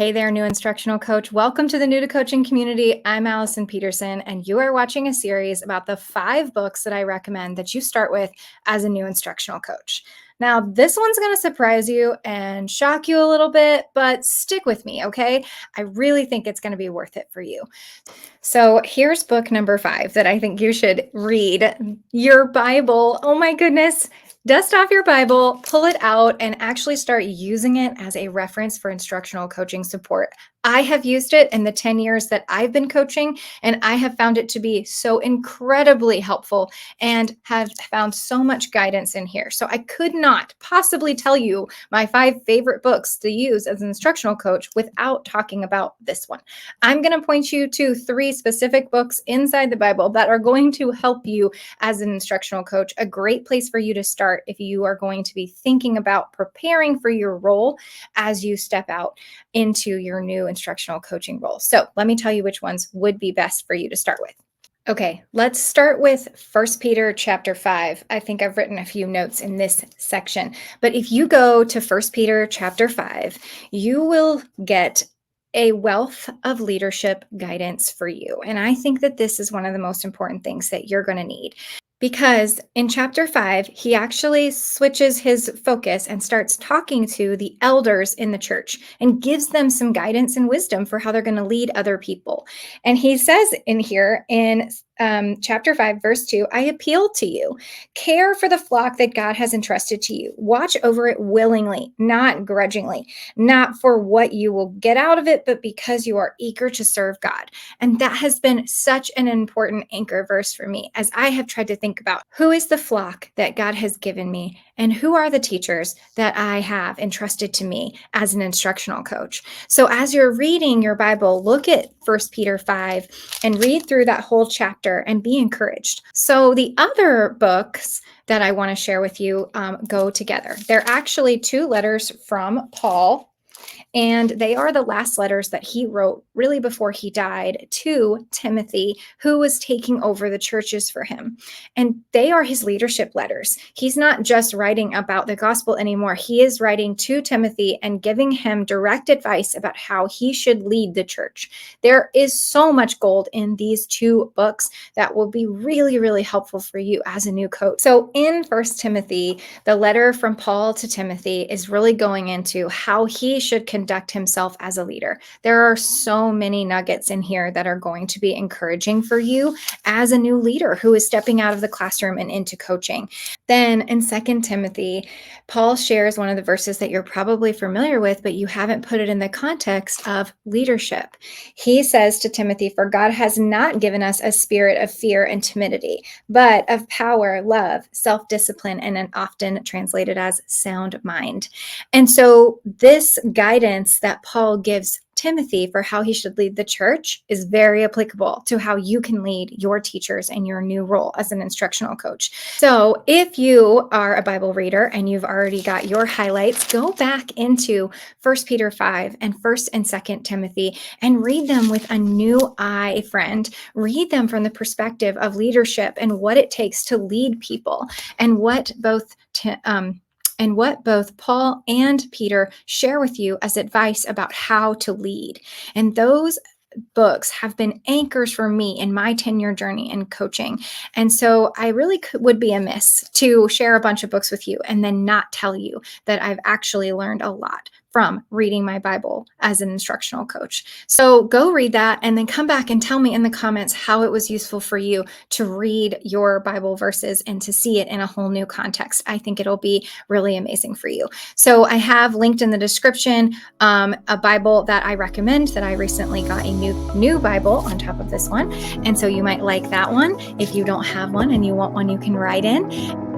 Hey there, new instructional coach. Welcome to the New to Coaching community. I'm Allison Peterson, and you are watching a series about the 5 books that I recommend that you start with as a new instructional coach. Now, this one's going to surprise you and shock you a little bit, but stick with me, okay? I really think it's going to be worth it for you. So here's book number 5 that I think you should read. Your Bible. Oh my goodness. Dust off your Bible, pull it out, and actually start using it as a reference for instructional coaching support. I have used it in the 10 years that I've been coaching, and I have found it to be so incredibly helpful and have found so much guidance in here. So I could not possibly tell you my 5 favorite books to use as an instructional coach without talking about this one. I'm going to point you to 3 specific books inside the Bible that are going to help you as an instructional coach. A great place for you to start if you are going to be thinking about preparing for your role as you step out into your new instructional coaching role. So let me tell you which ones would be best for you to start with. Okay, let's start with 1 Peter chapter 5. I think I've written a few notes in this section, but if you go to 1 Peter chapter 5, you will get a wealth of leadership guidance for you. And I think that this is one of the most important things that you're going to need. Because in chapter 5, he actually switches his focus and starts talking to the elders in the church and gives them some guidance and wisdom for how they're going to lead other people. And he says in here in chapter 5, verse 2, I appeal to you, care for the flock that God has entrusted to you. Watch over it willingly, not grudgingly, not for what you will get out of it, but because you are eager to serve God. And that has been such an important anchor verse for me as I have tried to think about who is the flock that God has given me and who are the teachers that I have entrusted to me as an instructional coach. So as you're reading your Bible, look at 1 Peter 5 and read through that whole chapter and be encouraged. So the other books that I want to share with you go together. They're actually 2 letters from Paul. And they are the last letters that he wrote really before he died to Timothy, who was taking over the churches for him. And they are his leadership letters. He's not just writing about the gospel anymore. He is writing to Timothy and giving him direct advice about how he should lead the church. There is so much gold in these 2 books that will be really, really helpful for you as a new coach. So in 1 Timothy, the letter from Paul to Timothy is really going into how he should conduct himself as a leader. There are so many nuggets in here that are going to be encouraging for you as a new leader who is stepping out of the classroom and into coaching. Then in 2 Timothy, Paul shares one of the verses that you're probably familiar with, but you haven't put it in the context of leadership. He says to Timothy, for God has not given us a spirit of fear and timidity, but of power, love, self-discipline, and an often translated as sound mind. And so this guidance that Paul gives Timothy for how he should lead the church is very applicable to how you can lead your teachers in your new role as an instructional coach. So if you are a Bible reader and you've already got your highlights, go back into 1 Peter 5 and 1 and 2 Timothy and read them with a new eye, friend. Read them from the perspective of leadership and what it takes to lead people and what both Paul and Peter share with you as advice about how to lead. And those books have been anchors for me in my 10-year journey in coaching. And so I really would be amiss to share a bunch of books with you and then not tell you that I've actually learned a lot from reading my Bible as an instructional coach. So go read that and then come back and tell me in the comments how it was useful for you to read your Bible verses and to see it in a whole new context. I think it'll be really amazing for you. So I have linked in the description a Bible that I recommend that I recently got a new Bible on top of this one. And so you might like that one. If you don't have one and you want one, you can write in.